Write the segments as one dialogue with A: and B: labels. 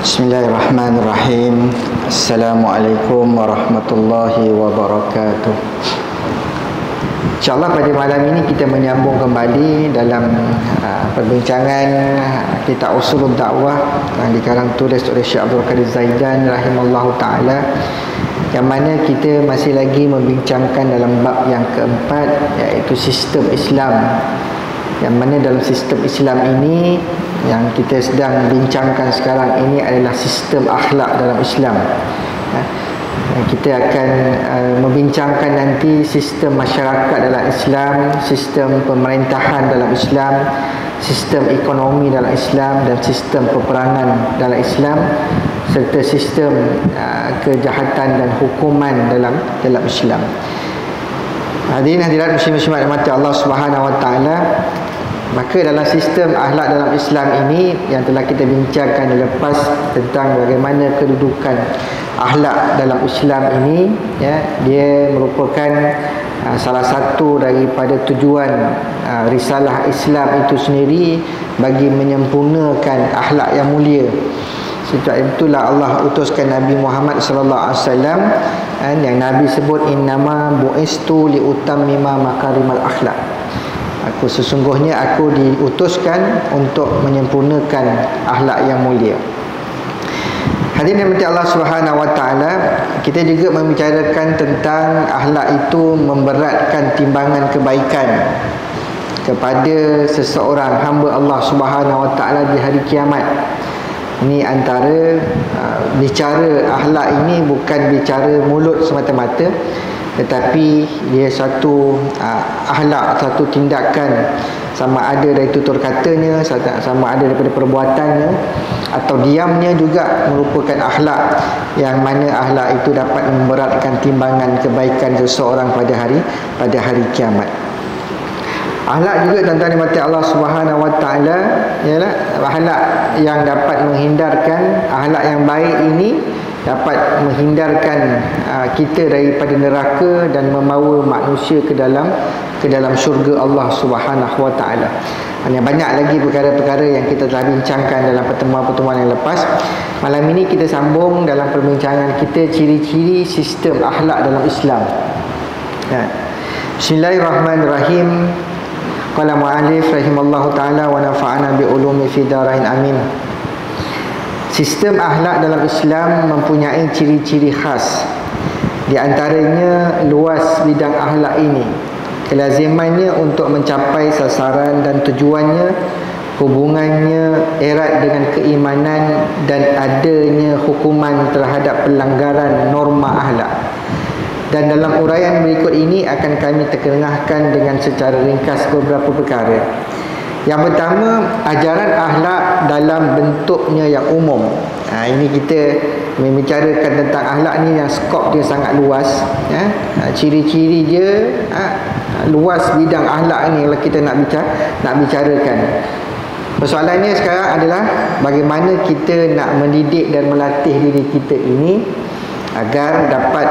A: Bismillahirrahmanirrahim. Assalamualaikum warahmatullahi wabarakatuh. InsyaAllah pada malam ini kita menyambung kembali dalam perbincangan kitab Usulul Dakwah yang dikarang tulis oleh Syekh Abdul Qadir Zaidan rahimallahu ta'ala, yang mana kita masih lagi membincangkan dalam bab yang keempat, iaitu sistem Islam. Yang mana dalam sistem Islam ini yang kita sedang bincangkan sekarang ini adalah sistem akhlak dalam Islam. Kita akan membincangkan nanti sistem masyarakat dalam Islam, sistem pemerintahan dalam Islam, sistem ekonomi dalam Islam, dan sistem peperangan dalam Islam, serta sistem kejahatan dan hukuman dalam Islam. Hadirin hadirat muslim-muslimat rahmati Allah Subhanahu wa taala, maka dalam sistem akhlak dalam Islam ini yang telah kita bincangkan lepas tentang bagaimana kedudukan akhlak dalam Islam ini, dia merupakan salah satu daripada tujuan risalah Islam itu sendiri bagi menyempurnakan akhlak yang mulia. Sebab itulah Allah utuskan Nabi Muhammad sallallahu alaihi wasallam, yang Nabi sebut innama bu'istu liutammima makarimal akhlak. Sesungguhnya aku diutuskan untuk menyempurnakan akhlak yang mulia. Hadirin yang Allah Subhanahu wa taala, kita juga membicarakan tentang akhlak itu memberatkan timbangan kebaikan kepada seseorang hamba Allah Subhanahu wa taala di hari kiamat. Ini antara bicara akhlak ini bukan bicara mulut semata-mata, tetapi dia satu akhlak, satu tindakan, sama ada dari tutur katanya, sama ada daripada perbuatannya atau diamnya, juga merupakan akhlak yang mana akhlak itu dapat memberatkan timbangan kebaikan seseorang pada hari kiamat. Akhlak juga tuan-tuan dan puan Allah Subhanahu wa taala ialah akhlak yang dapat menghindarkan, akhlak yang baik ini dapat menghindarkan kita daripada neraka dan membawa manusia ke dalam syurga Allah Subhanahu wa taala. Hanya banyak lagi perkara-perkara yang kita telah bincangkan dalam pertemuan-pertemuan yang lepas. Malam ini kita sambung dalam perbincangan kita ciri-ciri sistem akhlak dalam Islam. Bismillahirrahmanirrahim. Qala mu'allif rahimallahu ta'ala wa nafa'ana bi ulumi fi darain amin. Sistem akhlak dalam Islam mempunyai ciri-ciri khas. Di antaranya luas bidang akhlak ini, kelazimannya untuk mencapai sasaran dan tujuannya, hubungannya erat dengan keimanan, dan adanya hukuman terhadap pelanggaran norma akhlak. Dan dalam uraian berikut ini akan kami terkengahkan dengan secara ringkas beberapa perkara. Yang pertama, ajaran akhlak dalam bentuknya yang umum. Ini kita membicarakan tentang akhlak ni yang skop dia sangat luas, ciri-ciri dia luas bidang akhlak ni kalau kita nak bicarakan. Persoalannya sekarang adalah bagaimana kita nak mendidik dan melatih diri kita ini agar dapat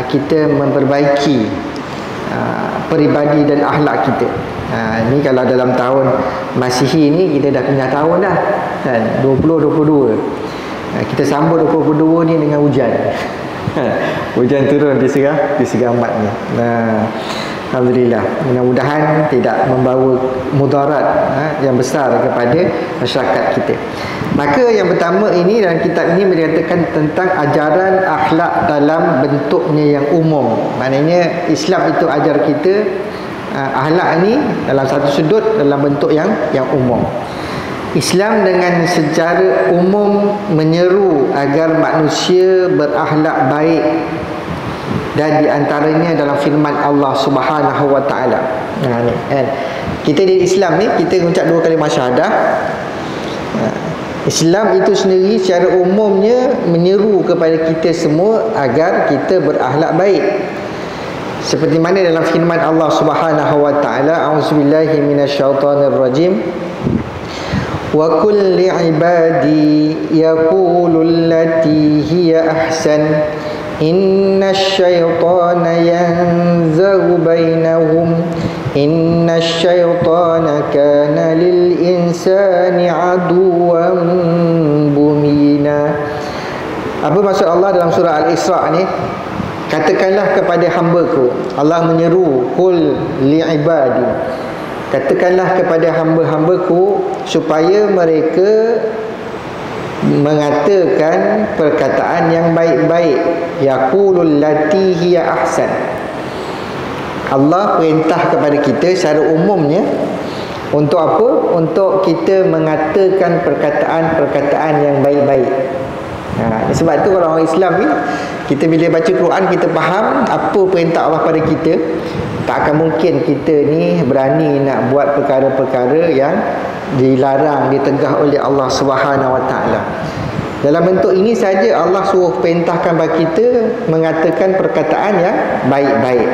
A: kita memperbaiki peribadi dan akhlak kita. Ini kalau dalam tahun Masihi ni kita dah pindah tahun dah kan, 2022. Kita sambut 2022 ni dengan hujan. Hujan turun di Segamat ni. Alhamdulillah, mudah-mudahan tidak membawa mudarat yang besar kepada masyarakat kita. Maka yang pertama ini, dalam kitab ini menyatakan tentang ajaran akhlak dalam bentuknya yang umum. Maknanya Islam itu ajar kita akhlak ni dalam satu sudut, dalam bentuk yang umum. Islam dengan secara umum menyeru agar manusia berakhlak baik, dan di antaranya dalam firman Allah Subhanahu wa taala. Kita di Islam ni kita mengucap 2 kalimah syahadah. Islam itu sendiri secara umumnya menyeru kepada kita semua agar kita berakhlak baik. Seperti mana dalam firman Allah Subhanahu wa taala, a'udzubillahi minasyaitonirrajim. Wa qul li'ibadi yaqulu allati hiya ahsan innasyaiṭana yanzaghu bainahum innasyaiṭana kana lil insani aduwwan mubina. Apa maksud Allah dalam surah Al-Isra ni? Katakanlah kepada hamba-Ku. Allah menyeru, qul li'ibadi, katakanlah kepada hamba-hamba-Ku supaya mereka mengatakan perkataan yang baik-baik. Yaqulul lati hiya ahsan. Allah perintah kepada kita secara umumnya untuk apa? Untuk kita mengatakan perkataan-perkataan yang baik-baik. Sebab tu kalau orang Islam ni, kita bila baca Quran, kita faham apa perintah Allah pada kita. Tak akan mungkin kita ni berani nak buat perkara-perkara yang dilarang, ditegah oleh Allah Subhanahu Wa Taala. Dalam bentuk ini saja Allah suruh perintahkan bagi kita mengatakan perkataan yang baik-baik.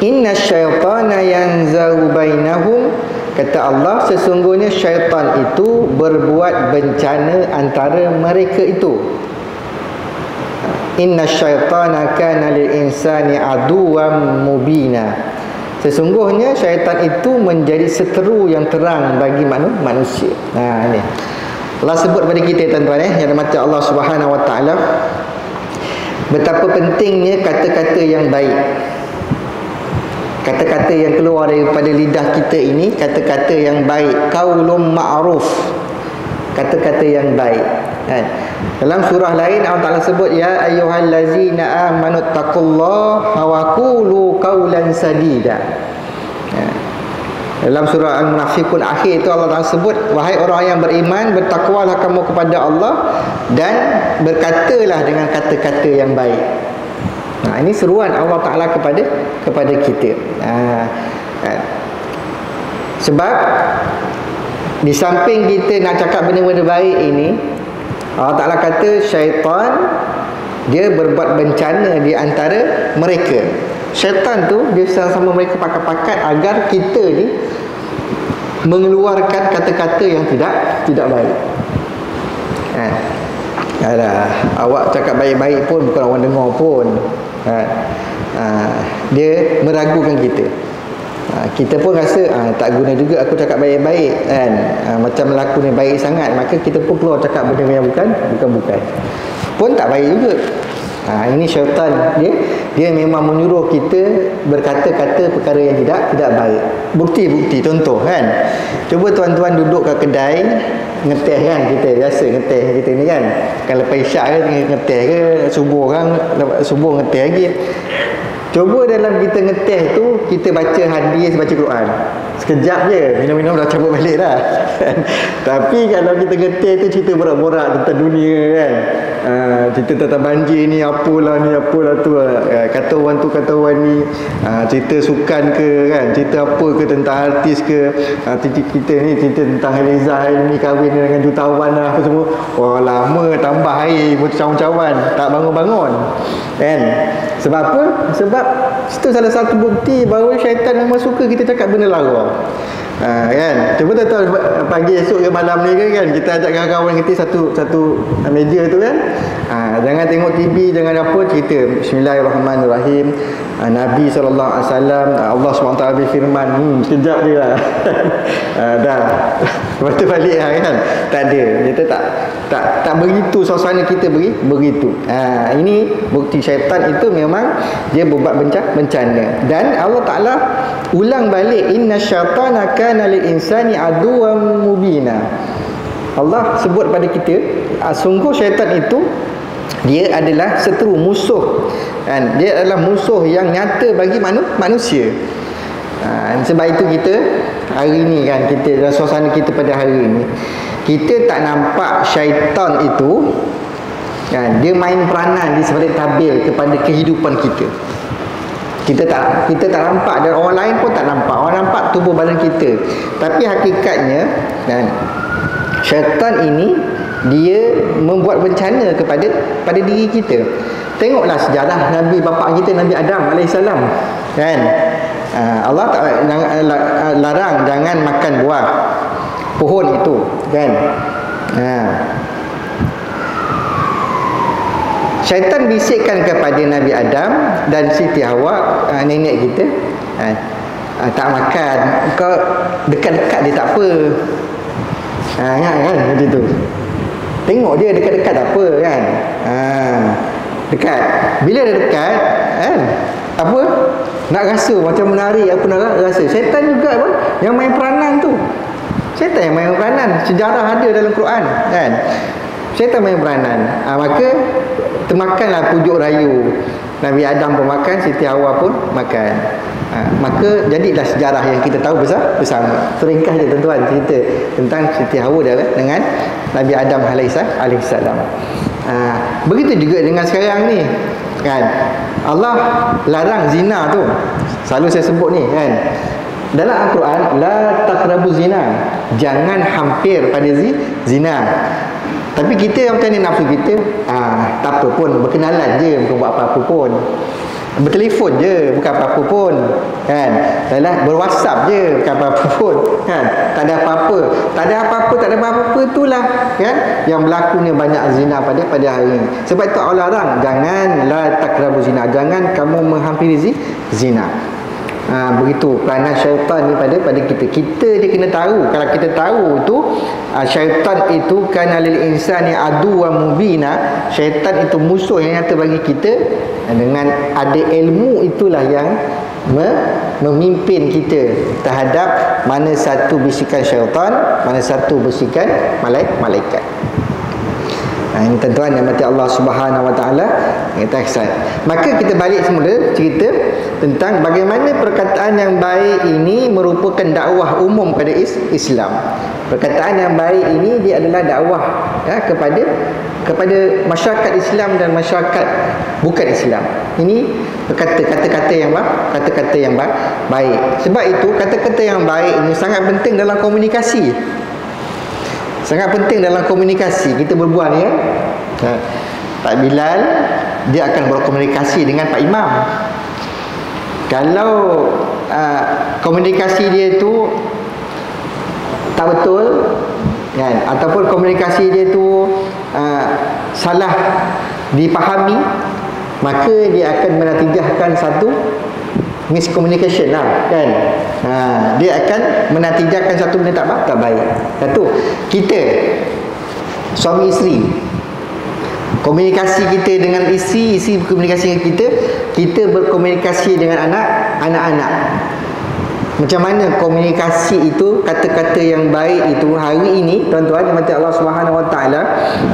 A: Inna syaitana yanzahu bainahum, kata Allah, sesungguhnya syaitan itu berbuat bencana antara mereka itu. Inna syaitana kana lil insani aduwwan mubina, sesungguhnya syaitan itu menjadi seteru yang terang bagi manusia. Ni Allah sebut pada kita, tuan-tuan, yang dirahmati Allah Subhanahu Wa Taala, betapa pentingnya kata-kata yang baik. Kata-kata yang keluar daripada lidah kita ini, kata-kata yang baik, qaulun ma'ruf, kata-kata yang baik. Dalam surah lain Allah Ta'ala sebut, ya ayyuhallazina amanu taqullaha wa qulu qawlan sadida. Dalam surah Al-Munafiqun akhir itu Allah Ta'ala sebut, wahai orang yang beriman, bertakwalah kamu kepada Allah dan berkatalah dengan kata-kata yang baik. Ini seruan Allah Ta'ala kepada kita. Sebab di samping kita nak cakap benda-benda baik ini, Allah Ta'ala kata syaitan dia berbuat bencana di antara mereka. Syaitan tu dia sama-sama mereka pakat-pakat agar kita ni mengeluarkan kata-kata yang tidak baik. Awak cakap baik-baik pun bukan orang dengar pun. Dia meragukan kita. Kita pun rasa tak guna juga aku cakap baik-baik kan. Macam melaku ni baik sangat, maka kita pun keluar cakap benda yang bukan pun tak baik juga. Ini syaitan, dia memang menyuruh kita berkata-kata perkara yang tidak baik. Bukti-bukti, contoh kan, cuba tuan-tuan duduk kat kedai ngeteh kan, kita biasa ngeteh kita ni kan, lepas isyak ke ngeteh ke, subuh ngeteh lagi. Coba dalam kita ngeteh tu, kita baca hadis, baca Quran sekejap je, minum-minum dah cabut balik dah. Tapi kalau kita ngeteh tu cerita borak-borak tentang dunia kan, cerita tentang banjir ni apalah tu, kata orang tu kata orang ni, cerita sukan ke kan, cerita apa ke tentang artis ke, kita ni cerita tentang Haliza ni kahwin dengan jutawan lah apa semua. Wah, lama tambah air bercawan-cawan, tak bangun-bangun kan. Sebab apa? Sebab itu salah satu bukti bahawa syaitan memang suka kita cakap benda lara. Kan, cuba tuan-tuan pagi esok ke malam ni kan, kita ajak kawan-kawan kita satu meja tu kan, jangan tengok TV, jangan apa, cerita Bismillahirrahmanirrahim, Nabi SAW, Allah SWT berfirman, sekejap je lah. Dah lepas tu balik lah kan. Tak ada, kita tak begitu suasana kita begitu. Ini bukti syaitan itu memang dia berbuat bencana. Dan Allah Ta'ala ulang balik, inna syaitana kana lil insani aduwwan mubina. Allah sebut pada kita, sungguh syaitan itu dia adalah seteru, musuh kan? Dia adalah musuh yang nyata bagi manusia. Sebab itu kita hari ni kan, kita dalam suasana kita pada hari ni, kita tak nampak syaitan itu kan, dia main peranan di sebalik tabir kepada kehidupan kita. Kita tak nampak, dan orang lain pun tak nampak. Orang nampak tubuh badan kita, tapi hakikatnya kan, syaitan ini dia membuat bencana pada diri kita. Tengoklah sejarah Nabi bapa kita, Nabi Adam alaihissalam kan. Allah tak larang jangan makan buah pohon itu kan. Syaitan bisikkan kepada Nabi Adam dan Siti Hawa, nenek kita, tak makan, kau dekat-dekat dia tak apa. Kan macam tu. tengok dia dekat-dekat tak apa kan. Dekat. Bila dia dekat kan, apa, nak rasa macam menarik, apa nak rasa. Syaitan juga pun yang main peranan tu. Syaitan yang main peranan. Sejarah ada dalam Quran kan. Syaitan main peranan. Maka termakanlah pujuk rayu. Nabi Adam pun makan, Siti Hawa pun makan. Maka jadilah sejarah yang kita tahu bersama. Teringkas je tuan-tuan cerita tentang Siti Hawa dengan Nabi Adam alaihissalam. Begitu juga dengan sekarang ni kan. Allah larang zina tu. Selalu saya sebut ni kan. Dalam Al-Quran, la taqrabu zina, jangan hampir pada zina. Tapi kita yang macam ni nafsu kita, tak apa pun, berkenalan je, bukan buat apa-apa pun. Bertelefon je, bukan apa-apa pun kan. Dalam berwhatsapp je, bukan apa-apa pun kan. Tak ada apa-apa, tak ada apa-apa itulah kan yang berlaku ni banyak zina pada hari ini. Sebab itu Allah larang, jangan la taqrabu zina, jangan kamu menghampiri zina. Begitu peranan syaitan ni pada kita dia kena tahu. Kalau kita tahu tu syaitan itu kana lil insani aduwwan mubina, syaitan itu musuh yang nyata bagi kita. Dengan ada ilmu itulah yang memimpin kita terhadap mana satu bisikan syaitan, mana satu bisikan malaikat. Ini tuan-tuan yang mati Allah Subhanahu Wa Taala kita ihsan. Maka kita balik semula cerita tentang bagaimana perkataan yang baik ini merupakan dakwah umum kepada Islam. Perkataan yang baik ini dia adalah dakwah kepada masyarakat Islam dan masyarakat bukan Islam. Ini kata-kata yang baik. Sebab itu kata-kata yang baik ini sangat penting dalam komunikasi. Sangat penting dalam komunikasi. Kita berbual ni kan. Pak Bilal dia akan berkomunikasi dengan Pak Imam. Kalau komunikasi dia tu tak betul kan, ataupun komunikasi dia tu salah dipahami, maka dia akan menatijahkan satu miscommunication lah kan. Dia akan menatijahkan satu benda tak baik. Satu, kita suami isteri, komunikasi kita dengan isteri berkomunikasi dengan kita berkomunikasi dengan anak-anak. Macam mana komunikasi itu, kata-kata yang baik itu hari ini tuan-tuan yang mati Allah Subhanahu Wa Taala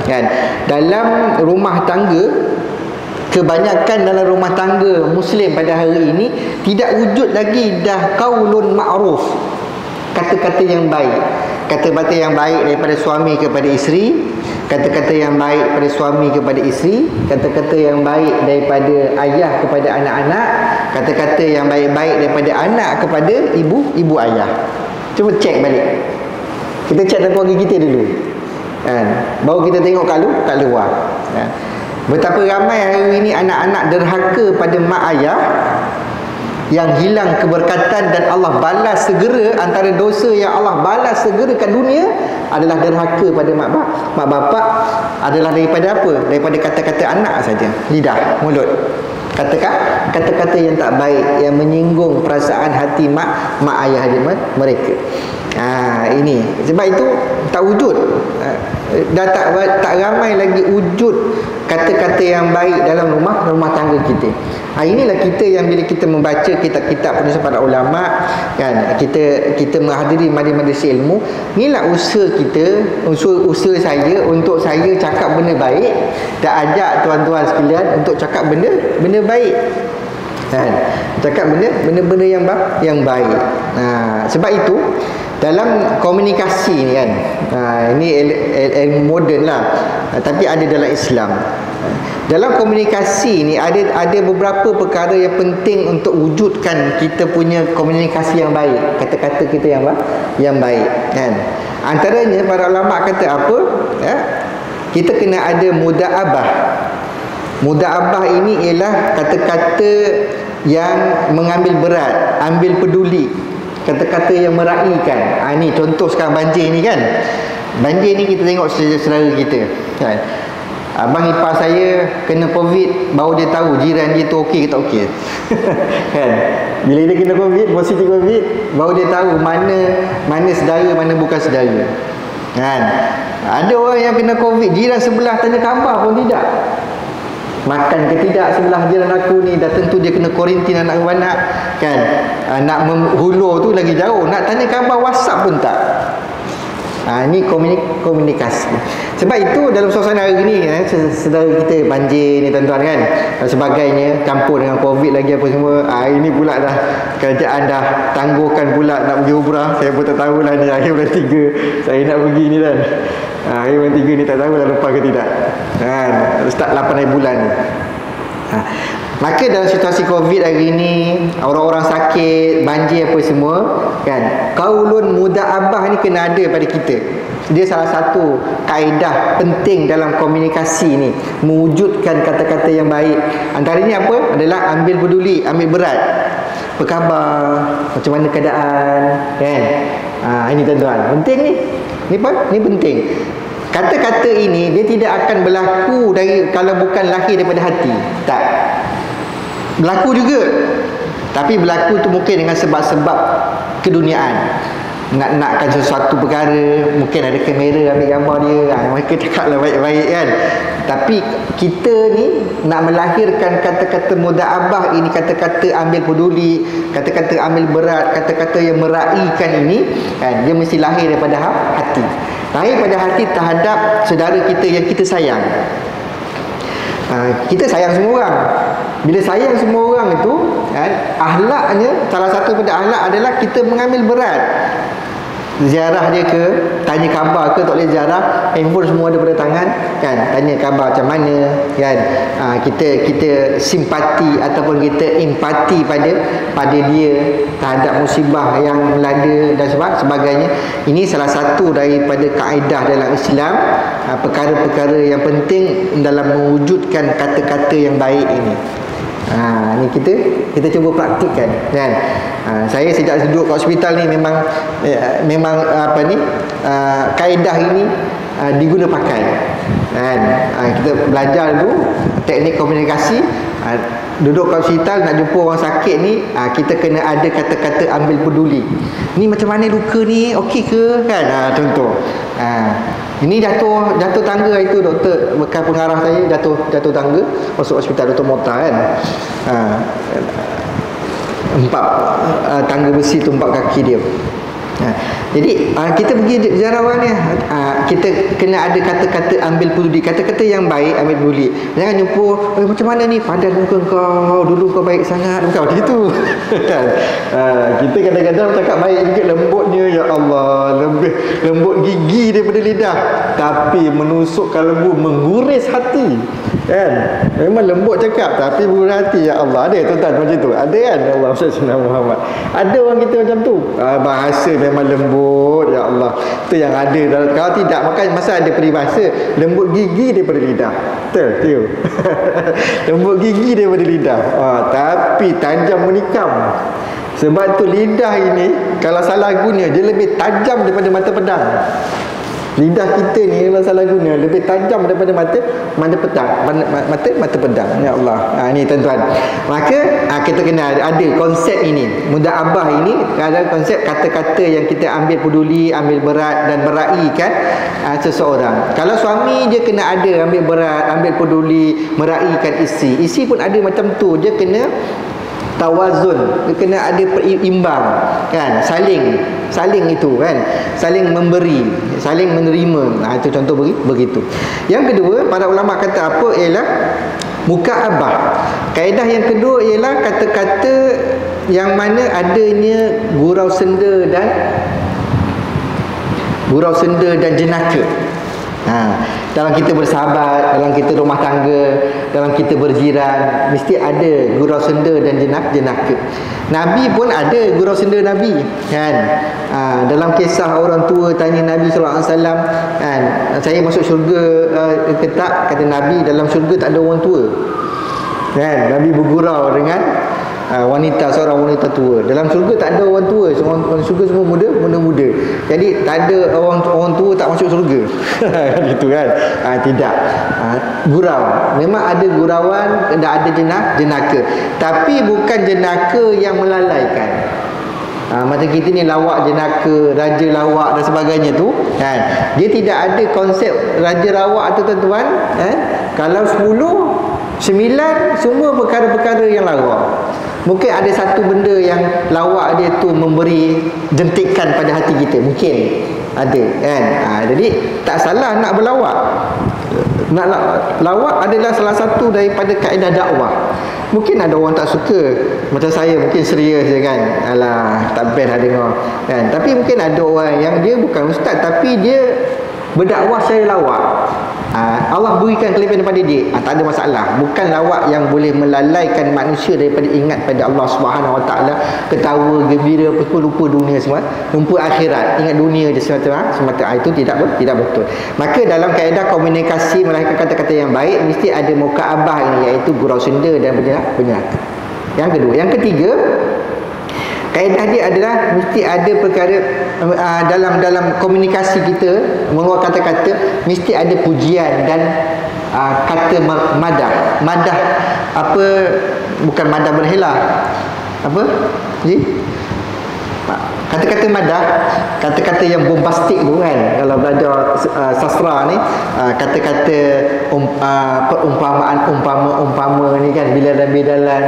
A: kan, dalam rumah tangga, kebanyakan dalam rumah tangga Muslim pada hari ini tidak wujud lagi dah qaulun ma'ruf, kata-kata yang baik. Kata-kata yang baik daripada suami kepada isteri, kata-kata yang baik daripada suami kepada isteri, kata-kata yang baik daripada ayah kepada anak-anak, kata-kata yang baik-baik daripada anak kepada ibu ayah. Cuba cek balik. Kita cek dalam keluarga kita dulu kan, baru kita tengok kat luar kan. Betapa ramai hari ini anak-anak derhaka pada mak ayah, yang hilang keberkatan dan Allah balas segera. Antara dosa yang Allah balas segera kat dunia adalah derhaka pada mak bapak. Adalah daripada apa? Daripada kata-kata anak saja, lidah, mulut. Kata-kata yang tak baik, yang menyinggung perasaan hati mak ayah mereka. Ini sebab itu tak wujud, dah tak ramai lagi wujud kata-kata yang baik dalam rumah tangga kita. Inilah kita yang bila kita membaca kitab-kitab penulisan para ulama kan, kita menghadiri majlis ilmu, inilah usaha kita, usaha saya untuk saya cakap benda baik dan ajak tuan-tuan sekalian untuk cakap benda baik kan, cakap benda-benda yang baik. Sebab itu dalam komunikasi ni kan, ini ilmu moden lah, tapi ada dalam Islam. Dalam komunikasi ni ada beberapa perkara yang penting untuk wujudkan kita punya komunikasi yang baik, kata-kata kita yang baik kan. Antaranya para ulama kata apa ya? Kita kena ada muda'abah. Muda'abah ini ialah kata-kata yang mengambil berat, ambil peduli, kata-kata yang meraihkan. Ni contoh sekarang banjir ni kan. Banjir ni kita tengok saudara kita kan. Abang ipar saya kena COVID, baru dia tahu jiran dia tu okey ke tak okey. Kan? Bila dia kena COVID, positif COVID, baru dia tahu mana saudara, mana bukan saudara. Kan? Ada orang yang kena COVID, jiran sebelah tanya khabar pun tidak. Makan ke tidak sebelah jiran aku ni, dah tentu dia kena kuarantin anak-anak kan. Nak menghulur tu lagi jauh, nak tanya khabar WhatsApp pun tak. Ini komunikasi. Sebab itu dalam suasana hari ni saudara kita banjir ni tuan-tuan kan, dan sebagainya, campur dengan COVID lagi apa semua. Ini pula dah kerajaan dah tangguhkan pula nak pergi umrah. Saya pun tak tahulah ni akhir bulan 3 saya nak pergi ni kan. Akhir bulan 3 ni tak tahu dah lepas ke tidak kan. Start 8 hari bulan ni. Maka dalam situasi COVID hari ni, orang-orang sakit, banjir apa semua kan, qaulun muda'abah ni kena ada pada kita. Dia salah satu kaedah penting dalam komunikasi ni, mewujudkan kata-kata yang baik. Antaranya apa? Adalah ambil peduli, ambil berat. Apa khabar? Macam mana keadaan? Kan? Ini tuan-tuan, penting ni. Ni penting. Kata-kata ini dia tidak akan berlaku kalau bukan lahir daripada hati. Tak. Berlaku juga, tapi berlaku tu mungkin dengan sebab-sebab keduniaan. Nakkan sesuatu perkara, mungkin ada kamera ambil gambar dia, mereka cakaplah baik-baik kan. Tapi kita ni nak melahirkan kata-kata muda'abah ini, kata-kata ambil peduli, kata-kata ambil berat, kata-kata yang meraihkan ini kan, dia mesti lahir daripada hati. Lahir pada hati terhadap saudara kita yang kita sayang. Kita sayang semua orang. Bila sayang semua orang itu kan, akhlaknya, salah satu pada akhlak adalah kita mengambil berat. Ziarah dia ke, tanya khabar ke, tak boleh ziarah, handphone semua ada pada tangan kan, tanya khabar macam mana kan. Kita simpati ataupun kita empati pada dia terhadap musibah yang melanda dan sebagainya. Ini salah satu daripada kaedah dalam Islam, perkara-perkara yang penting dalam mewujudkan kata-kata yang baik ini. Ni kita cuba praktikkan kan. Saya sejak duduk kat hospital ni memang kaedah ini diguna pakai kan. Kita belajar dulu teknik komunikasi. Duduk kat hospital nak jumpa orang sakit ni, kita kena ada kata-kata ambil peduli. Ni macam mana luka ni, okey ke kan, contoh. Ini jatuh tangga hari tu, doktor bekas pengarah saya jatuh tangga masuk hospital, Dr. Mota kan. Empat tangga besi tu, 4 kaki dia. Jadi kita pergi ziarah orang ni, kita kena ada kata-kata ambil peduli, kata-kata yang baik, ambil peduli. Jangan jumpa macam mana ni, padan muka kau, dulu kau baik sangat, bukan macam itu kan. Kita kadang-kadang cakap baik sikit, lembutnya, ya Allah, lebih lembut gigi daripada lidah, tapi menusukkan lembu, mengguris hati kan. Memang lembut cakap tapi mengguris hati, ya Allah. Ada tuan-tuan macam tu? Ada kan? Ya Allah, Sayyidina Muhammad. Ada orang kita macam tu, bahasa memang lembut, ya Allah. Itu yang ada. Kalau tidak, maka masa ada peribahasa lembut gigi daripada lidah. Betul. Lembut gigi daripada lidah, tapi tajam menikam. Sebab tu lidah ini kalau salah guna, dia lebih tajam daripada mata pedang. Lidah kita ni kalau salah guna lebih tajam daripada mata pedang. Ya Allah. Ni tuan-tuan. Maka kita kena ada konsep ini. Muda'abah ini ada konsep kata-kata yang kita ambil peduli, ambil berat dan meraihkan seseorang. Kalau suami dia kena ada ambil berat, ambil peduli, meraihkan isteri. Isteri pun ada macam tu. Dia kena tawazun, dia kena ada perimbang kan, saling itu kan, saling memberi, saling menerima. Itu contoh begitu. Yang kedua, para ulama kata apa ialah muka'abah. Kaedah yang kedua ialah kata-kata yang mana adanya gurau senda dan jenaka. Dalam kita bersahabat, dalam kita rumah tangga, dalam kita berjiran, mesti ada gurau senda dan jenaka. Nabi pun ada gurau senda Nabi kan. Dalam kisah orang tua tanya Nabi SAW kan, saya masuk syurga ke tak? Kata Nabi, dalam syurga tak ada orang tua kan. Nabi bergurau dengan seorang wanita tua. Dalam syurga tak ada orang tua, orang syurga semua muda. Jadi tak ada orang tua tak masuk syurga. Gitu kan. Tidak. Gurau. Memang ada gurauan, ada jenaka, tapi bukan jenaka yang melalaikan. Macam kita ni lawak jenaka, raja lawak dan sebagainya tu kan. Dia tidak ada konsep raja lawak tu tuan-tuan Kalau 10, 9 semua perkara-perkara yang lawa. Mungkin ada satu benda yang lawak dia tu memberi jentikan pada hati kita, mungkin ada kan. Jadi tak salah nak berlawak. Nak lawak adalah salah satu daripada kaedah dakwah. Mungkin ada orang tak suka, macam saya mungkin serius je kan, alah tak best lah dengar kan. Tapi mungkin ada orang yang dia bukan ustaz tapi dia berdakwah secara lawak. Allah berikan kelebihan daripada dia, tak ada masalah. Bukan lawak yang boleh melalaikan manusia daripada ingat pada Allah Subhanahu Wa Taala, ketawa gembira lupa dunia semua, lupa akhirat, ingat dunia je semata. Itu tidak betul. Maka dalam kaedah komunikasi melahirkan kata-kata yang baik, mesti ada mukaabah ini, iaitu gurau senda dan benar. Yang kedua, yang ketiga, kaedah dia adalah mesti ada perkara dalam komunikasi kita, mengeluarkan kata-kata, mesti ada pujian dan kata madah. Madah apa, bukan madah berhela. Apa? Kata-kata madah, kata-kata yang bombastik tu kan. Kalau belajar sastra ni, kata-kata umpama ni kan, bidalan-bidalan,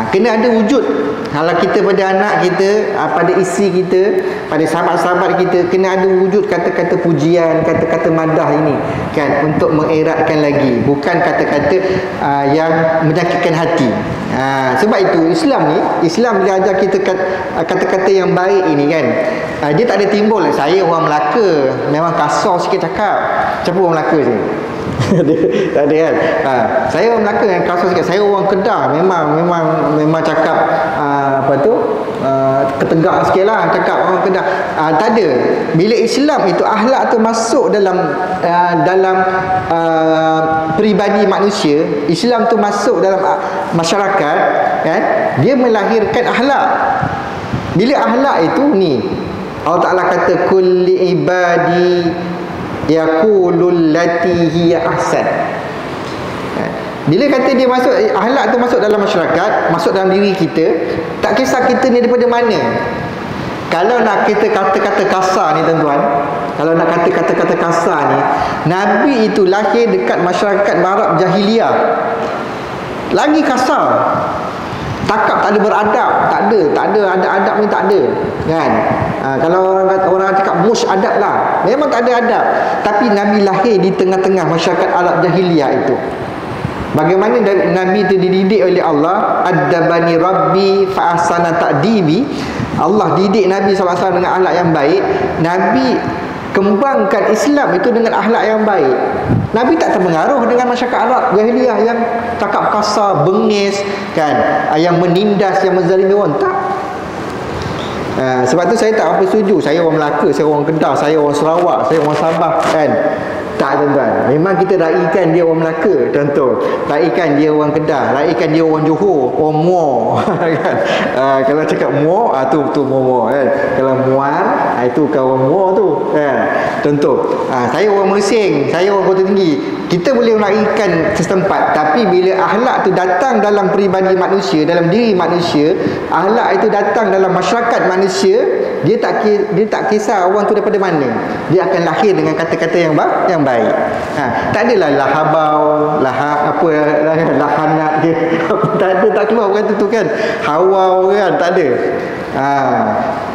A: kena ada wujud. Kalau kita pada anak kita, pada isteri kita, pada sahabat-sahabat kita, kena ada wujud kata-kata pujian, kata-kata madah ini kan, untuk mengeratkan lagi, bukan kata-kata yang menyakitkan hati. Sebab itu Islam bila ajar kita kata-kata yang baik ini kan, dia tak ada timbul saya orang Melaka memang kasar sikit cakap. Siapa orang Melaka sini? Tak ada kan. Saya orang Melaka yang kasar sikit. Saya orang Kedah memang cakap ketegak sikit lah cakap orang Kedah. Tak ada. Bila Islam itu, akhlak tu masuk dalam peribadi manusia, Islam tu masuk dalam masyarakat kan, dia melahirkan akhlak. Bila akhlak itu ni, Allah Ta'ala kata kulli ibadi yaqulul lati hiya ahsan. Bila kata dia masuk, akhlak tu masuk dalam masyarakat, masuk dalam diri kita, tak kisah kita ni daripada mana. Kalau nak kita kata-kata kasar ni tuan-tuan, kalau nak kata kata-kata kasar ni, Nabi itu lahir dekat masyarakat Arab jahiliah, lagi kasar. Takap tak ada beradab, tak ada adab ni, tak ada kan. Kalau orang cakap mush adab lah, memang tak ada adab. Tapi Nabi lahir di tengah-tengah masyarakat Arab jahiliah itu. Bagaimana Nabi itu dididik oleh Allah, adabani rabbi fa ahsana ta'dibi. Allah didik Nabi SAW dengan akhlak yang baik. Nabi kembangkan Islam itu dengan akhlak yang baik. Nabi tak terpengaruh dengan masyarakat Arab jahiliah yang cakap kasar, bengis kan, yang menindas, yang menzalimi orang. Tak. Sebab tu saya tak apa setuju saya orang Melaka, saya orang Kedah, saya orang Sarawak, saya orang Sabah kan. Tak tuan-tuan. Memang kita raikan dia orang Melaka, contoh. Raikan dia orang Kedah, raikan dia orang Johor, orang Muar kan. Kalau cakap Muar, tu Muar kan. Kalau Muar, itu kan orang Muar tu kan. Contoh. Saya orang Mersing, saya orang Kota Tinggi. Kita boleh raikan setempat, tapi bila akhlak tu datang dalam peribadi manusia, dalam diri manusia, akhlak itu datang dalam masyarakat manusia, dia tak kisah orang tu daripada mana. Dia akan lahir dengan kata-kata yang baik. Tak adalah lahabau, lahanat dia. tak keluar kata tu kan. Hawau kan, tak ada.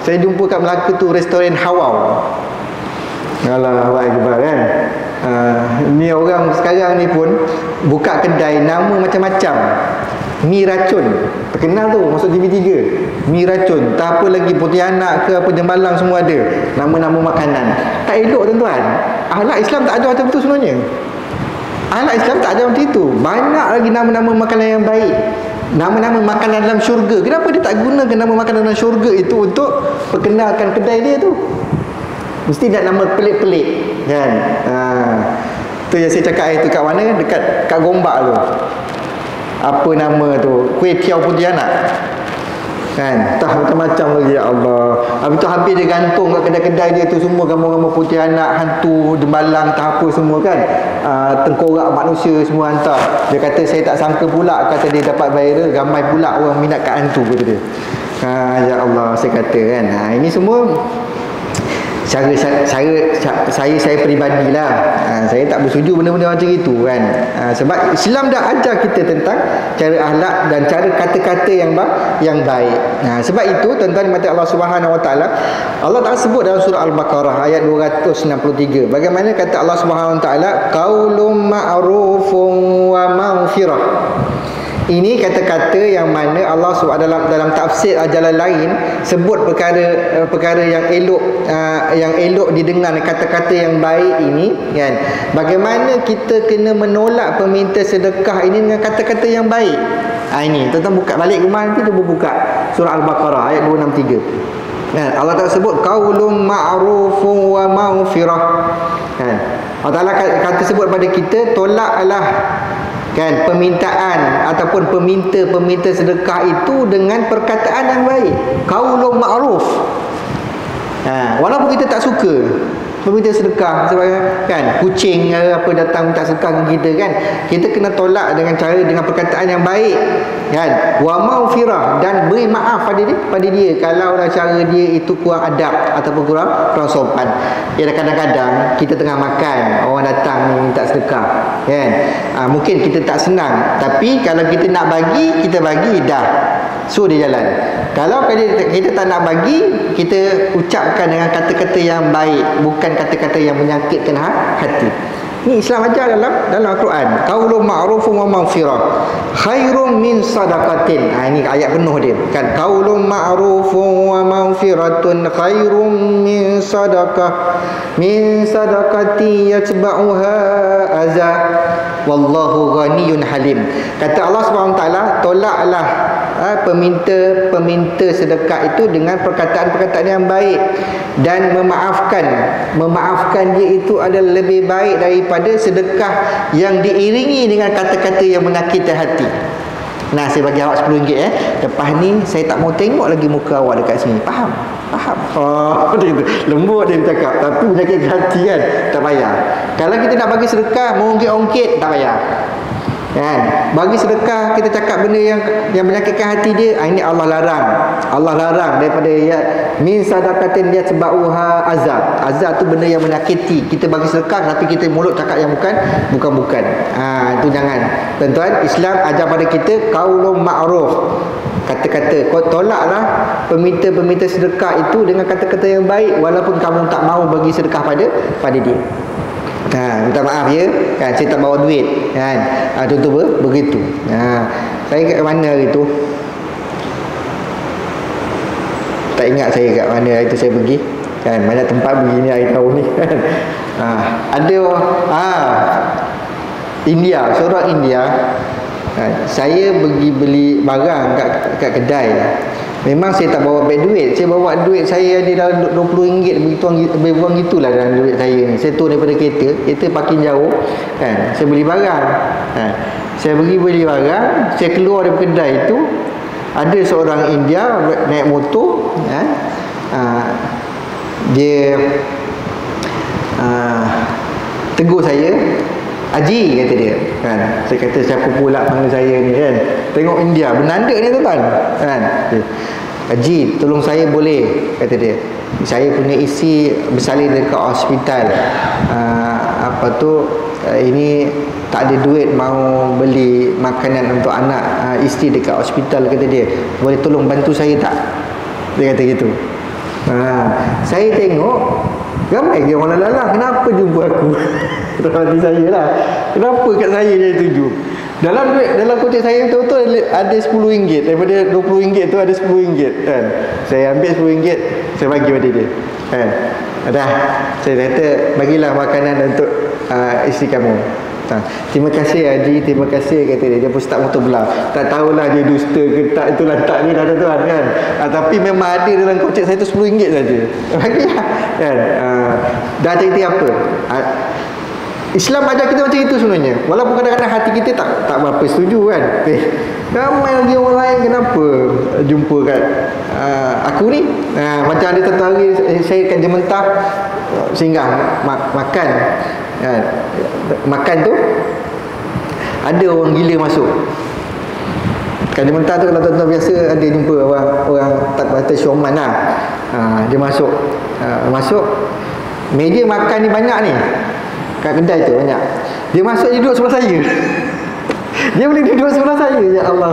A: Saya jumpa kat Melaka tu restoran Hawau. Allahu Akbar kan. Ni orang sekarang ni pun buka kedai nama macam-macam. Mi racun, terkenal tu, masuk TV3. Mi racun, tak apa lagi, Pontianak ke apa, Jembalang, semua ada nama-nama makanan. Tak elok tuan-tuan. Akhlak Islam tak ada macam tu sebenarnya. Akhlak Islam tak ada macam itu. Banyak lagi nama-nama makanan yang baik, nama-nama makanan dalam syurga. Kenapa dia tak gunakan nama makanan dalam syurga itu untuk perkenalkan kedai dia tu? Mesti nak nama pelik-pelik kan. Tu yang saya cakap itu kat mana, dekat kat Gombak tu. Apa nama tu? Kuih Tiaw Pontianak kan. Tak macam-macam lagi, ya Allah. Habis tu hampir dia gantung kat kedai-kedai dia tu semua gambar-gambar Pontianak, hantu, Jembalang, tak apa semua kan. Tengkorak manusia semua hantar. Dia kata saya tak sangka pula, kata dia dapat viral, ramai pula orang minat kat hantu, kata dia. Ya Allah, saya kata kan, ini semua saya peribadilah, saya tak bersetuju benda-benda macam itu kan. Sebab Islam dah ajar kita tentang cara akhlak dan cara kata-kata yang baik. Sebab itu tuan-tuan dimati Allah Subhanahu Wa Taala, Allah Taala sebut dalam surah Al-Baqarah ayat 263. Bagaimana kata Allah Subhanahu Wa Taala, qaulun ma'rufun wa maghfirah. Ini kata-kata yang mana Allah SWT dalam tafsir jalan lain sebut perkara yang elok didengar, kata-kata yang baik ini kan. Bagaimana kita kena menolak peminta sedekah ini dengan kata-kata yang baik. Ini tuan-tuan buka balik rumah nanti, cuba buka surah Al-Baqarah ayat 263. Kan, Allah Taala sebut qaulun ma'rufun wa maghfirah. Kan, Allah Taala kata sebut pada kita, tolaklah kan permintaan ataupun peminta sedekah itu dengan perkataan yang baik, qaulun ma'ruf. Walaupun kita tak suka peminta sedekah, sebab kan kucing apa datang minta sedekah ke kita kan, kita kena tolak dengan perkataan yang baik kan, wa maghfirah, dan beri maaf pada dia kalau cara dia itu kurang adab ataupun kurang sopan. Ya, kadang-kadang kita tengah makan, orang datang minta sedekah kan, mungkin kita tak senang, tapi kalau kita nak bagi, kita bagi dah, so dia jalan. Kalau kita tak nak bagi, kita ucapkan dengan kata-kata yang baik, bukan kata-kata yang menyakitkan hati. Ini Islam ajar dalam Al-Quran. Qaulun ma'rufun wa maghfirah khairum min sadaqatin. Ini ayat penuh dia kan. Qaulun ma'rufun wa maghfiratun khairum min sadaqati yatba'uha azza wallahu ghaniyun halim. Kata Allah SWT, tolaklah peminta sedekah itu dengan perkataan-perkataan yang baik, dan memaafkan dia itu adalah lebih baik daripada sedekah yang diiringi dengan kata-kata yang menyakiti hati. Saya bagi awak RM10 lepas ni saya tak mau tengok lagi muka awak dekat sini. Faham? Lembut dia cakap, tapi menyakitkan hati kan, tak payah. Kalau kita nak bagi sedekah mengungkit-ungkit, tak payah kan. Bagi sedekah kita cakap benda yang menyakitkan hati dia, ini Allah larang daripada min sadaqatin yatba'uha azab tu benda yang menyakiti. Kita bagi sedekah tapi kita mulut cakap yang bukan. Itu jangan. Tuan-tuan, Islam ajar pada kita qaulun ma'ruf, kata-kata, kau tolaklah peminta sedekah itu dengan kata-kata yang baik, walaupun kamu tak mahu bagi sedekah pada dia. Minta maaf ya kan, saya tak bawa duit kan, contoh begitu. Saya kat mana hari tu, tak ingat saya kat mana hari tu saya pergi kan, banyak tempat begini hari tahun ni kan. Ada India, seorang India, saya pergi beli barang kat kedai. Memang saya tak bawa beg duit, saya bawa duit saya ada dalam RM20, lebih kurang gitulah dalam duit saya ni. Saya turun daripada kereta parking jauh kan, saya beli barang. Saya pergi beli barang, saya keluar dari kedai itu, ada seorang India naik motor dia tegur saya, Haji, kata dia kan. Saya kata, siapa pula panggil saya ni kan, tengok India bernanda ni tuan kan. Haji, tolong saya boleh, kata dia, saya punya isi bersalin dekat hospital, ini tak ada duit mau beli makanan untuk anak isteri dekat hospital, kata dia, boleh tolong bantu saya tak? Dia kata gitu. Saya tengok ramai dia orang lalang, kenapa jumpa aku? Hati saya lah, kenapa kat saya dia tuju? Dalam kocek saya betul-betul ada RM10, daripada RM20 tu ada RM10 kan. Saya ambil RM10, saya bagi pada dia kan. Dah, saya kata bagilah makanan untuk isteri kamu. Terima kasih Haji, terima kasih, kata dia. Dia pun start motor belah. Tak tahulah dia dusta ke tak, itulah tak ni dah tuan kan. Tapi memang ada dalam kocek saya tu RM10 saja. Bagilah kan. Dah cerita apa? Islam ajar kita macam itu sebenarnya. Walaupun kadang-kadang hati kita tak berapa setuju kan. Ramai lagi orang lain kenapa jumpa kat aku ni. Macam ada satu hari saya kat Jementah singgah makan. Makan tu ada orang gila masuk. Kalimantan tu kalau tuan-tuan biasa ada jumpa orang tak kata sioman lah. Dia masuk meja makan ni banyak ni. Kat kedai tu banyak. Dia masuk, dia duduk sebelah saya. Dia boleh duduk sebelah saya. Ya Allah,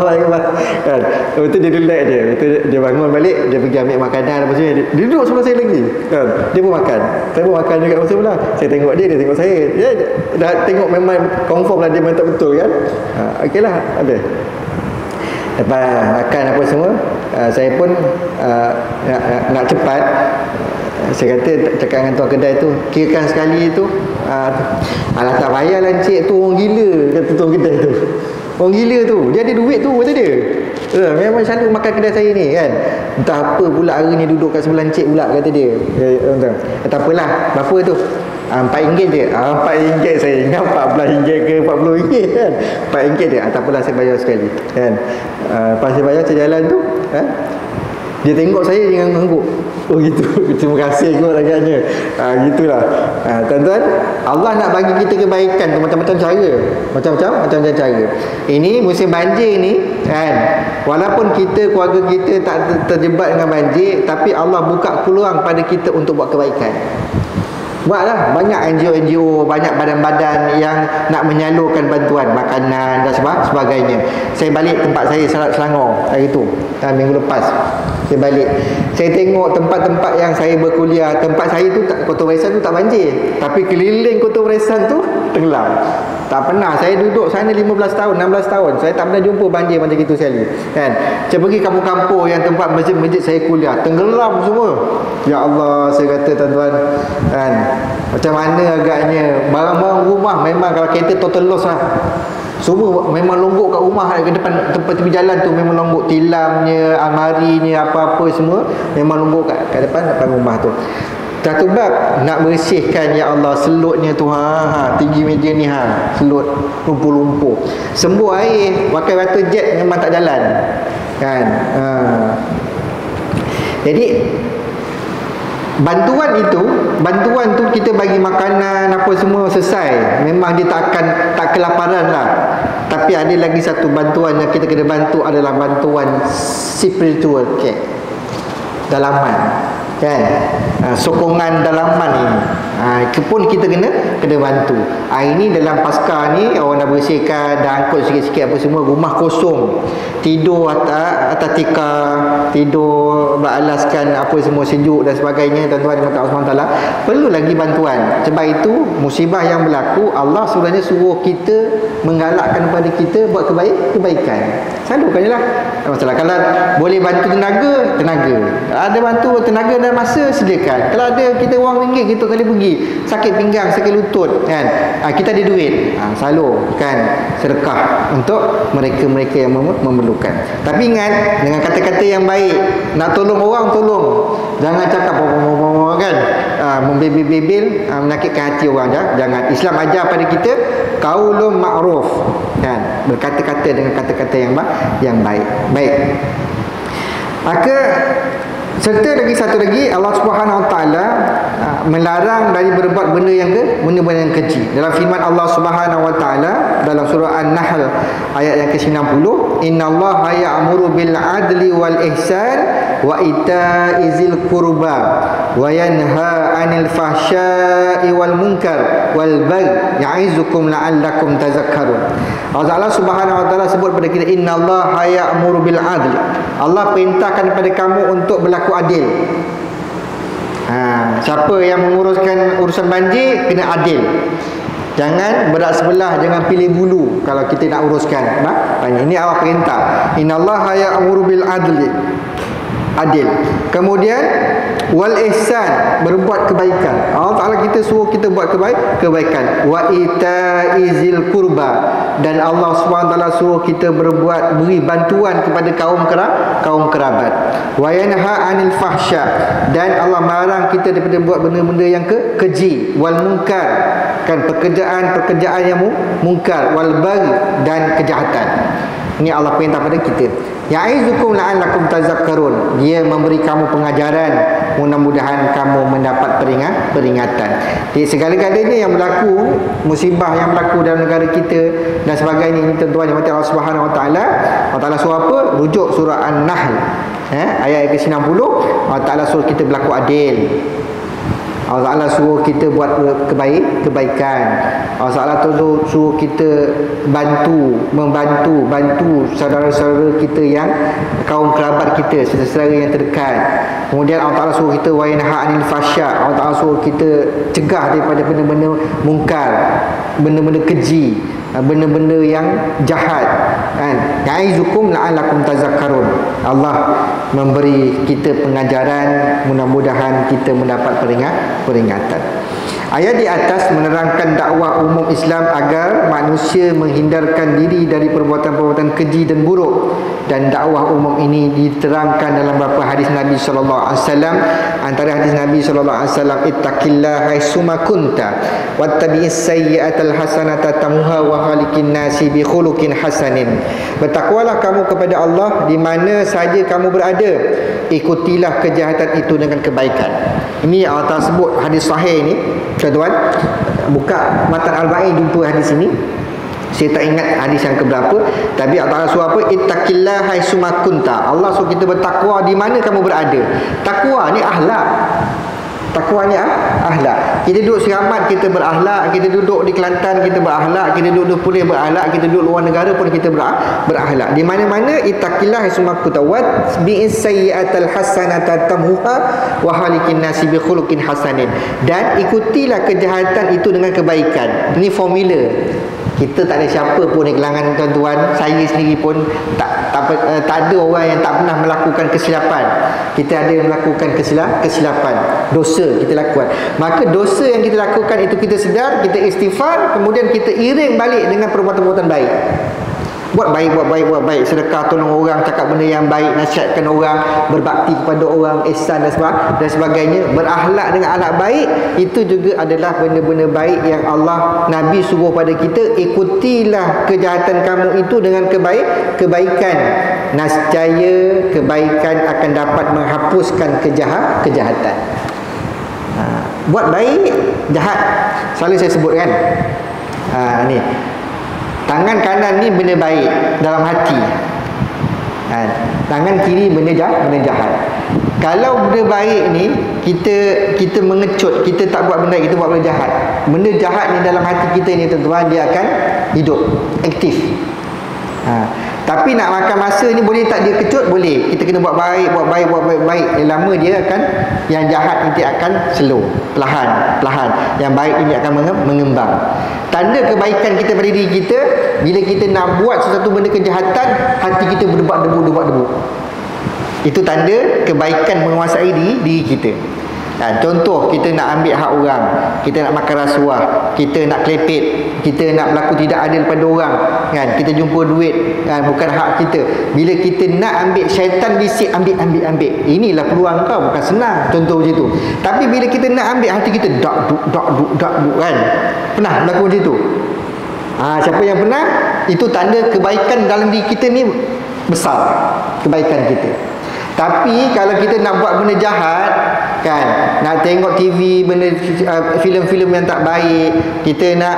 A: kan. Lepas tu dia relax je. Lepas tu dia bangun balik, dia pergi ambil makanan apa semua. Dia duduk sebelah saya lagi. Kan. Dia pun makan. Saya pun makan juga sebelah. Saya tengok dia tengok saya. Dia dah tengok memang confirm lah dia memang tak betul kan. Okeylah, ada. Lepas makan apa semua, saya pun nak cepat. Saya kata cakap dengan tuan kedai tu, kirakan sekali tu, alah tak payahlah encik tu, orang gila, kata tuan kedai tu. Orang gila tu, dia ada duit tu, kata dia. Memang selalu makan kedai saya ni kan. Entah apa pula hari ni duduk kat sebelah encik pula, kata dia. Tak apalah, berapa tu? RM4 je. RM4 saya ingat RM14 ke RM40 kan. RM4 je. Tak apalah, saya bayar sekali kan. Lepas saya bayar, saya jalan tu dia tengok saya dengan mengangguk. Oh gitu. Terima kasih kot agaknya. Gitulah. Tuan-tuan, Allah nak bagi kita kebaikan tu macam-macam cara. Macam-macam cara. Ini musim banjir ni kan. Walaupun kita, keluarga kita tak terjebak dengan banjir, tapi Allah buka peluang pada kita untuk buat kebaikan. Buatlah, banyak NGO, banyak badan-badan yang nak menyalurkan bantuan makanan dan sebagainya. Saya balik tempat saya Selangor hari tu, minggu lepas. Saya balik, saya tengok tempat-tempat yang saya berkuliah. Tempat saya tu Kota Warisan tu tak banjir, tapi keliling Kota Warisan tu tenggelam. Tak pernah saya duduk sana 15 tahun, 16 tahun, saya tak pernah jumpa banjir macam itu sekali kan. Saya pergi kampung-kampung yang tempat masjid-masjid saya kuliah, tenggelam semua. Ya Allah, saya kata tuan-tuan kan, macam mana agaknya barang-barang rumah memang kalau kereta total loss lah. Semua memang longgok kat rumah, ke depan tempat tepi jalan tu memang longgok, tilamnya, almarinya, apa-apa semua memang longgok kat depan rumah tu. Satu bab nak bersihkan, ya Allah, selutnya tu tinggi meja ni selut, lumpur-lumpur. Sembuh air, pakai water jet memang tak jalan kan. Jadi bantuan tu kita bagi makanan apa semua selesai, memang dia tak kelaparan lah. Tapi ada lagi satu bantuan yang kita kena bantu, adalah bantuan spiritual care, dalaman kan. Sokongan dalaman ini pun kita kena bantu. Ini dalam pasca ni orang dah bersihkan, dah angkut sikit-sikit apa semua, rumah kosong, tidur atas tikar, tidur beralaskan apa semua, sejuk dan sebagainya. Tuan-tuan dan puan-puan SWT, perlu lagi bantuan. Sebab itu musibah yang berlaku, Allah sebenarnya suruh kita, menggalakkan kepada kita buat kebaikan. Salurkan je lah. Masalah kalau boleh bantu tenaga, ada bantu tenaga dan masa, sediakan. Kalau ada kita wang ringgit, kita kali pergi sakit pinggang, sakit lutut kan, kita ada duit, salurkan sedekah untuk mereka-mereka yang memerlukan. Tapi ingat, dengan kata-kata yang baik, nak tolong orang, tolong. Jangan cakap kan, membebel-bebel, menyakitkan hati orang. Jangan. Islam ajar pada kita qaulun ma'ruf kan, berkata-kata dengan kata-kata yang baik. Maka serta lagi satu lagi, Allah Subhanahu Wa Taala melarang dari berbuat benda yang keji. Dalam firman Allah Subhanahu Wa Taala dalam surah An-Nahl ayat yang ke-90, innallaha ya'muru bil adli wal ihsan wa ita'izil qurba wa yanha 'anil fahsya'i wal munkar wal baghi ya'izukum la'allakum tazakkarun. Allah Subhanahu Wa Taala sebut pada kita, innallaha ya'muru bil adli. Allah perintahkan kepada kamu untuk berlaku adil. Siapa yang menguruskan urusan banjir, kena adil. Jangan berat sebelah, jangan pilih bulu kalau kita nak uruskan banjir. Ini Allah perintah, innallaha ya'muru bil adli, adil. Kemudian wal ihsan, berbuat kebaikan. Allah Taala kita suruh kita buat kebaikan. Wa itaizil qurba, dan Allah SWT suruh kita beri bantuan kepada kaum kerabat. Wa yanha 'anil fahsya, dan Allah melarang kita daripada buat benda-benda yang keji. Wal munkar, kan, pekerjaan yang mungkar. Wal baghi, dan kejahatan. Ini Allah perintah pada kita. Ya'izukum la'allakum tazakkarun. Dia memberi kamu pengajaran, mudah-mudahan kamu mendapat peringatan. Di segala-galanya yang berlaku, musibah yang berlaku dalam negara kita dan sebagainya ini tuan-tuan yang Allah Subhanahu Wa Taala. Allah Taala suruh apa? Rujuk surah An-Nahl. Ayat ke-90, Allah Taala suruh kita berlaku adil. Allah Ta'ala suruh kita buat kebaikan. Allah Ta'ala suruh kita membantu saudara-saudara kita yang kaum kerabat kita, saudara yang terdekat. Kemudian Allah Ta'ala suruh kita wa yanha 'anil fahsya. Allah Ta'ala suruh kita cegah daripada benda-benda mungkar, benda-benda keji, benda-benda yang jahat. Ya'izukum la'allakum tazakkarun. Allah memberi kita pengajaran, mudah-mudahan kita mendapat peringatan. Ayat di atas menerangkan dakwah umum Islam agar manusia menghindarkan diri dari perbuatan-perbuatan keji dan buruk, dan dakwah umum ini diterangkan dalam beberapa hadis Nabi sallallahu alaihi wasallam. Antara hadis Nabi sallallahu alaihi wasallam, ittaqillaha haitsuma kunta wattabi'is sayyi'atal hasanata tamhuha wa khaliqin nasi bi khuluqin hasanin. Bertakwalah kamu kepada Allah di mana saja kamu berada, ikutilah kejahatan itu dengan kebaikan. Ini Allah Ta'ala sebut hadis sahih ni, tuan-tuan. Buka Matan Al-Ba'in, jumpa hadis ini. Saya tak ingat hadis yang keberapa, tapi Allah Ta'ala suruh apa? Ittaqillaha haitsuma kunta. Allah suruh kita bertakwa di mana kamu berada. Takwa ni akhlak. Takwa ni akhlak. Kita duduk Seramat kita berakhlak, kita duduk di Kelantan kita berakhlak, kita duduk di Perlis berakhlak, kita duduk luar negara pun kita berakhlak. Di mana-mana ittaqillaha haitsuma kunta wa bi'is sayyi'atal hasanata tamhuha wa khaliqin nasi bi khuluqin hasanin. Dan ikutilah kejahatan itu dengan kebaikan. Ini formula. Kita tak ada siapa pun di kalangan tuan-tuan, saya sendiri pun tak ada orang yang tak pernah melakukan kesilapan. Kita ada yang melakukan kesilapan, dosa kita lakukan. Maka dosa yang kita lakukan itu kita sedar, kita istighfar, kemudian kita iring balik dengan perbuatan-perbuatan baik. Buat baik, sedekah, tolong orang, cakap benda yang baik, nasihatkan orang, berbakti kepada orang, ihsan dan sebagainya. Berakhlak dengan akhlak baik, itu juga adalah benda-benda baik yang Allah, Nabi suruh pada kita. Ikutilah kejahatan kamu itu dengan kebaikan. Nescaya kebaikan akan dapat menghapuskan kejahatan. Buat baik, jahat. Selalu saya sebut kan, ni tangan kanan ni benda baik dalam hati, tangan kiri benda jahat. Kalau benda baik ni kita mengecut, kita tak buat benda, kita buat benda jahat. Benda jahat ni dalam hati kita ni tuan-tuan, dia akan hidup aktif. Tapi nak makan masa ni boleh tak dia kecut? Boleh. Kita kena buat baik. Lama dia akan, yang jahat nanti akan slow, perlahan. Yang baik ini akan mengembang. Tanda kebaikan kita pada diri kita, bila kita nak buat sesuatu benda kejahatan, hati kita berdebar-debu. Itu tanda kebaikan menguasai diri kita. Contoh, kita nak ambil hak orang, kita nak makan rasuah, kita nak klepet, kita nak berlaku tidak adil pada orang, kan? Kita jumpa duit, kan? Bukan hak kita. Bila kita nak ambil, syaitan bisik ambil. Inilah peluang kau, bukan senang. Contoh macam tu. Tapi bila kita nak ambil, hati kita dak duk kan? Pernah berlaku macam tu? Siapa yang pernah? Itu tanda kebaikan dalam diri kita ni besar, kebaikan kita. Tapi kalau kita nak buat benda jahat, kan, nak tengok TV, benda filem-filem yang tak baik, kita nak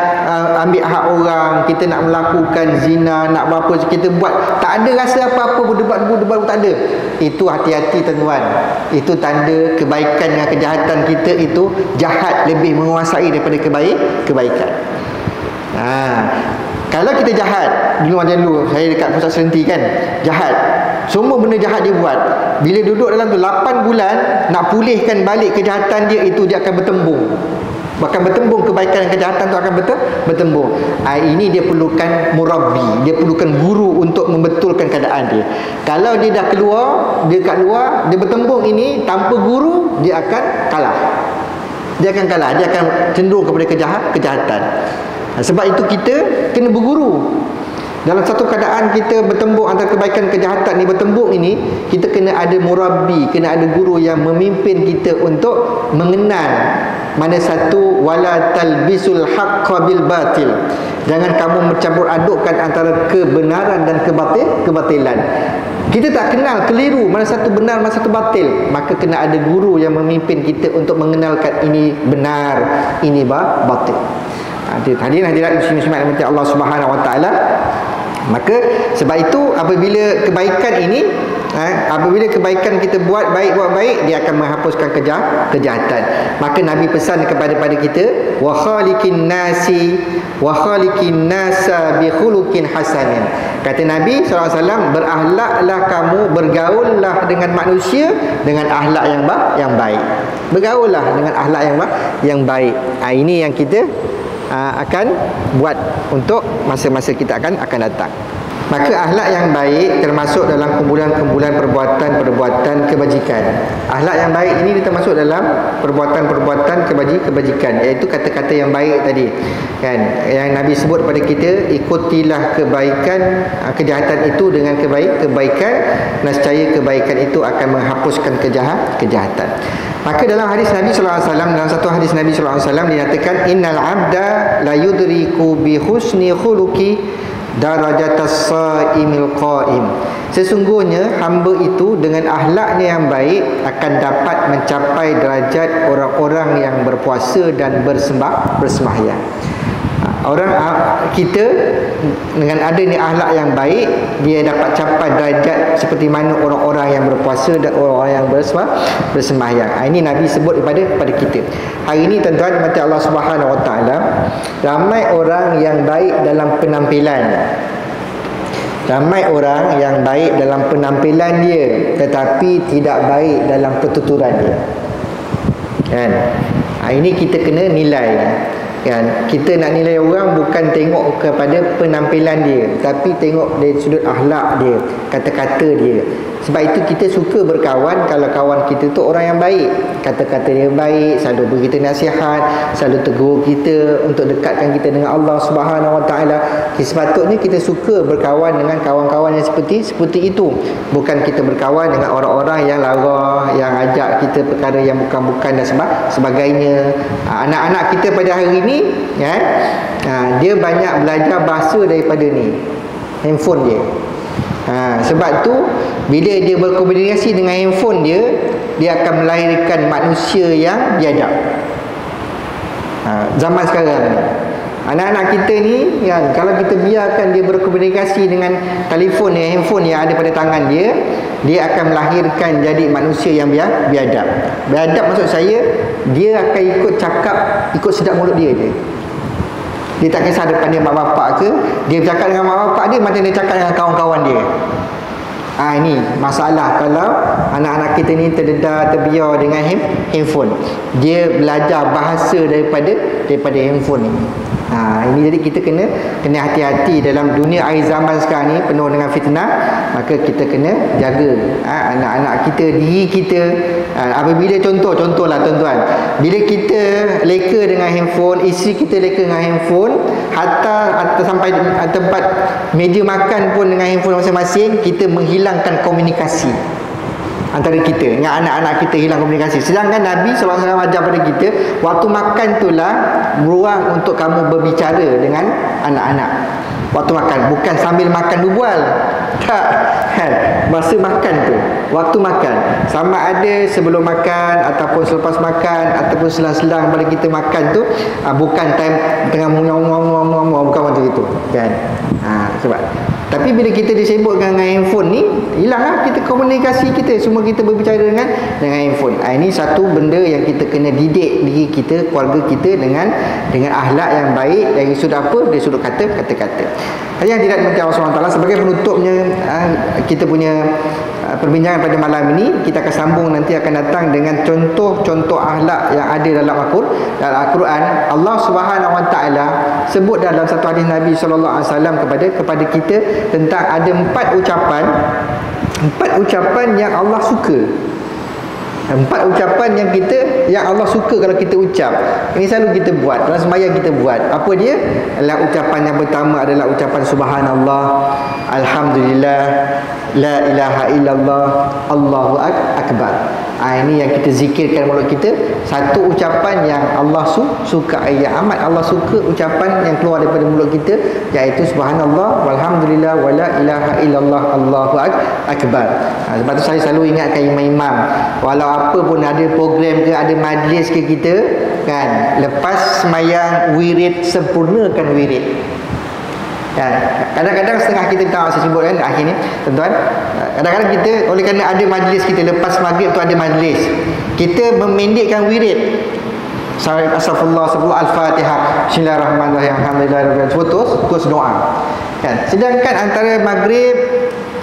A: ambil hak orang, kita nak melakukan zina, nak apa, kita buat tak ada rasa apa-apa, berdebar tak ada. Itu hati-hati tuan-tuan. Itu tanda kebaikan dengan kejahatan kita itu jahat lebih menguasai daripada kebaikan. Kalau kita jahat, dulu saya dekat pusat serenti kan, jahat, semua benda jahat dia buat. Bila duduk dalam tu 8 bulan, nak pulihkan balik kejahatan dia, itu dia akan bertembung. Bahkan bertembung, kebaikan dan kejahatan tu akan bertembung. Ini dia perlukan murabbi, dia perlukan guru untuk membetulkan keadaan dia. Kalau dia dah keluar, dia bertembung ini tanpa guru, dia akan kalah. Dia akan cenderung kepada kejahatan. Sebab itu kita kena berguru. Dalam satu keadaan kita bertembung antara kebaikan dan kejahatan ni, bertembung ini, kita kena ada murabbi, kena ada guru yang memimpin kita untuk mengenal Mana satu, wala talbisul haqqa bil batil. Jangan kamu mencampur adukkan antara kebenaran dan kebatilan. Kita tak kenal, keliru mana satu benar, mana satu batil. Maka kena ada guru yang memimpin kita untuk mengenalkan ini benar, ini batil. Hadirin hadirat muslimin Allah Subhanahu wa taala. Maka sebab itu apabila kebaikan ini, apabila kebaikan kita buat baik, dia akan menghapuskan kejahatan. Maka Nabi pesan kepada kita, wa khaliqin nasa bi khuluqin hasanin. Kata Nabi SAW, berakhlaklah kamu, bergaullah dengan manusia dengan akhlak yang baik. Bergaullah dengan akhlak yang baik. Ini yang kita akan buat untuk masa-masa kita akan datang. Maka akhlak yang baik termasuk dalam kumpulan-kumpulan perbuatan kebajikan. Akhlak yang baik ini termasuk dalam perbuatan kebajikan, iaitu kata-kata yang baik tadi. Kan? Yang Nabi sebut pada kita, ikutilah kebaikan, kejahatan itu dengan kebaikan, nescaya kebaikan itu akan menghapuskan kejahatan. Maka dalam hadis Nabi SAW, dalam satu hadis Nabi SAW dinyatakan, innal abda la yudriku bi husni khuluqi darajatas saimil qaim. Sesungguhnya hamba itu dengan akhlaknya yang baik akan dapat mencapai derajat orang-orang yang berpuasa dan bersembahyang. Orang kita dengan adanya akhlak yang baik, dia dapat capai derajat seperti mana orang-orang yang berpuasa dan orang-orang yang bersembahyang. Ini Nabi sebut kepada kita. Hari ini tuan-tuan mati Allah Subhanahu wa taala, ramai orang yang baik dalam penampilan. Ramai orang yang baik dalam penampilan dia, tetapi tidak baik dalam pertuturan dia. Kan? Ini kita kena nilai. Kan? Kita nak nilai orang bukan tengok kepada penampilan dia, tapi tengok dari sudut akhlak dia, kata-kata dia. Sebab itu kita suka berkawan kalau kawan kita tu orang yang baik, kata-kata dia baik, selalu beri kita nasihat, selalu tegur kita untuk dekatkan kita dengan Allah Subhanahu wa taala. Sepatutnya kita suka berkawan dengan kawan-kawan yang seperti itu, bukan kita berkawan dengan orang-orang yang lara, yang ajak kita perkara yang bukan-bukan dan sebagainya. Anak-anak kita pada hari ini kan, dia banyak belajar bahasa daripada handphone dia. Sebab tu bila dia berkomunikasi dengan handphone dia akan melahirkan manusia yang biadab. Zaman sekarang anak-anak kita ni kan, kalau kita biarkan dia berkomunikasi dengan telefon ya, handphone yang ada pada tangan dia akan melahirkan jadi manusia yang biadab. Biadab maksud saya, dia akan ikut cakap, ikut sedap mulut dia je. Dia tak kisah depan dia mak bapak ke, dia bercakap dengan mak bapak dia macam dia cakap dengan kawan-kawan dia. Ini masalah kalau anak-anak kita ni terbiar dengan handphone. Dia belajar bahasa daripada handphone ni. Ini jadi kita kena hati-hati dalam dunia akhir zaman sekarang ni penuh dengan fitnah. Maka kita kena jaga anak-anak kita, diri kita. Apabila contohlah tuan-tuan, bila kita leka dengan handphone, isteri kita leka dengan handphone, hatta sampai tempat meja makan pun dengan handphone masing-masing, kita menghilangkan komunikasi antara kita dengan anak-anak kita, hilang komunikasi. Sedangkan Nabi SAW ajar pada kita, waktu makan itulah ruang untuk kamu berbicara dengan anak-anak. Waktu makan, bukan sambil makan berbual. Tak. Masa makan tu, waktu makan, sama ada sebelum makan ataupun selepas makan ataupun selang-selang pada kita makan tu, bukan time tengah bukan macam itu kan. Sebab tapi bila kita disibukkan dengan handphone ni, hilanglah kita komunikasi kita, semua kita berbicara dengan handphone. Ini satu benda yang kita kena didik diri kita, keluarga kita dengan akhlak yang baik dari sudut apa? Dari sudut kata-kata. Yang tidak dimati Allah SWT, sebagai penutupnya kita punya perbincangan pada malam ini, kita akan sambung nanti akan datang dengan contoh-contoh akhlak yang ada dalam Al-Quran. Allah Subhanahu Wa Taala sebut dalam satu hadis Nabi sallallahu alaihi wasallam kepada kita tentang ada 4 ucapan yang Allah suka. 4 ucapan yang Allah suka kalau kita ucap. Ini selalu kita buat, dalam sembahyang kita buat. Apa dia? Adalah ucapan yang pertama adalah ucapan subhanallah, alhamdulillah, la ilaha illallah, Allahu akbar. Ini yang kita zikirkan mulut kita. Satu ucapan yang Allah suka, yang amat Allah suka, ucapan yang keluar daripada mulut kita, iaitu subhanallah walhamdulillah wala ilaha illallah Allahu akbar. Sebab tu saya selalu ingatkan imam-imam, walau apa pun ada program ke, ada majlis ke, kita kan lepas sembahyang wirid, sempurnakan wirid. Kadang-kadang setengah kita tahu, saya sebut kan akhir ni tuan-tuan, kadang-kadang kita oleh kerana ada majlis, kita lepas maghrib tu ada majlis, kita memendekkan wirid. Astaghfirullah, Al-Fatihah, Bismillahirrahmanirrahim, Alhamdulillah, terus doa kan. Sedangkan antara maghrib,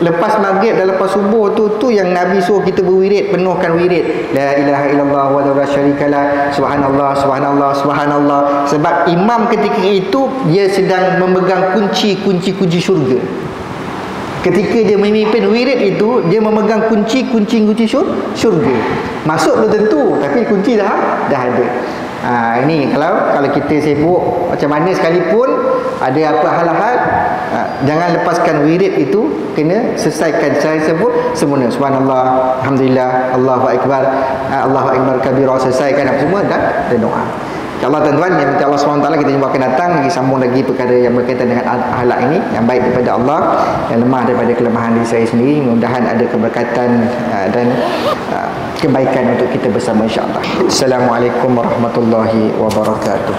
A: lepas maghrib dan lepas subuh tu yang Nabi suruh kita berwirid, penuhkan wirid, la ilaha illallah wa la syarikalah, subhanallah subhanallah subhanallah. Sebab imam ketika itu dia sedang memegang kunci syurga. Ketika dia memimpin wirid itu, dia memegang kunci syurga. Masuk belum tentu, tapi kunci dah ada. Ini kalau kita sibuk macam mana sekalipun, ada apa hal-hal, jangan lepaskan wirid itu, kena selesaikan secara sempurna. Subhanallah, alhamdulillah, Allahu akbar, Allahu akbar kabira, selesaikan apa semua dan doa. InsyaAllah tuan-tuan, yang minta Allah SWT, kita jumpa akan datang lagi, sambung lagi perkara yang berkaitan dengan akhlak ini, yang baik daripada Allah, yang lemah daripada kelemahan diri saya sendiri. Mudah-mudahan ada keberkatan dan kebaikan untuk kita bersama, insyaAllah. Assalamualaikum warahmatullahi wabarakatuh.